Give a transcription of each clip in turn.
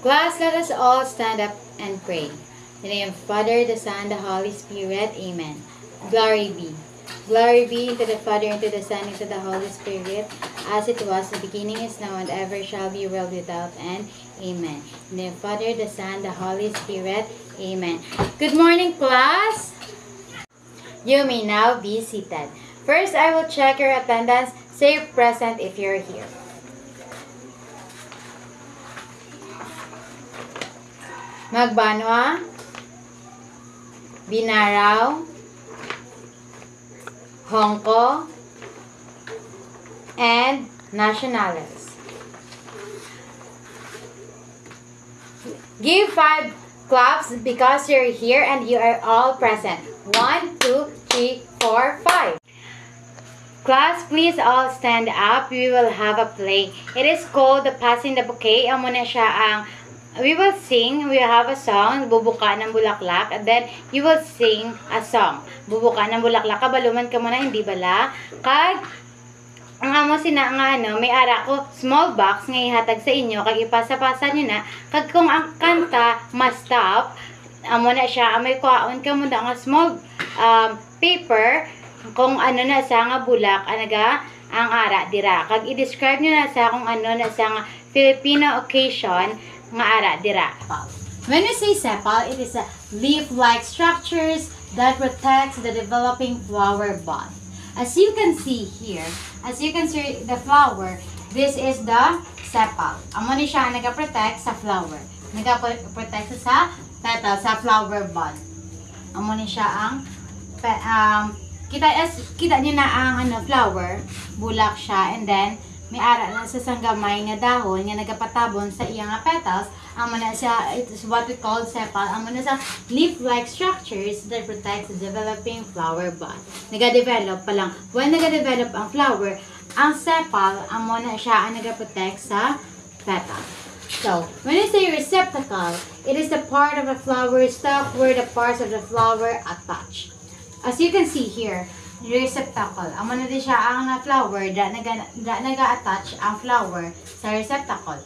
Class, let us all stand up and pray. In the name of the Father, the Son, the Holy Spirit. Amen. Glory be. Glory be to the Father, and to the Son, and to the Holy Spirit, as it was in the beginning, is now, and ever shall be, world without end. Amen. In the name of the Father, the Son, the Holy Spirit. Amen. Good morning, class. You may now be seated. First, I will check your attendance. Say present if you're here. Magbanwa, Binaraw, Hongko, and Nationales. Give 5 claps because you're here and you are all present. 1, 2, 3, 4, 5. Class, please all stand up. We will have a play. It is called the Passing the Bouquet. Amo na siya ang we will sing, we have a song, bubuka ng bulaklak, and then you will sing a song. Bubuka ng bulaklak, kabaluman ka muna, hindi bala. Kag, ang amo sina nga may ara ko, small box, nga ihatag sa inyo, kag ipasa-pasa nyo na, kag kung ang kanta, must stop, amo na siya, may kuhaon ka muna nga small paper, kung ano na sa nga bulak, anaga, ang ara, dira. Kag i-describe nyo na sa kung ano na sa nga Filipino occasion, nga ara dira. When we say sepal, it is a leaf-like structures that protects the developing flower bud. As you can see here, as you can see the flower, this is the sepal. Amo ni siya nagaprotect sa flower. Nagaprotect sa petal sa flower bud. Amo ni siya ang kita niyo na ang flower, bulak siya, and then may ara na sa sanggamay nga dahon nga nagapatabon sa iyang petals. Amo na siya, it is what we call sepal. Amo na sa leaf-like structures that protects the developing flower bud. Nagadevelop pa lang. When nagadevelop ang flower, ang sepal, amo na siya ang nagaprotect sa petal. So, when you say receptacle, it is the part of the flower stalk where the parts of the flower attach. As you can see here, receptacle. Amo na din siya ang flower da naga-attach ang flower sa receptacle.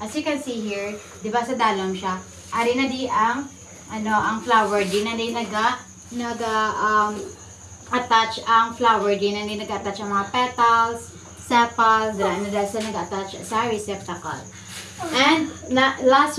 As you can see here, di ba sa dalom siya? Ari na di ang ang flower di na di attach ang flower di na di naga-attach ang mga petals, sepal, na sa naga-attach sa receptacle. And last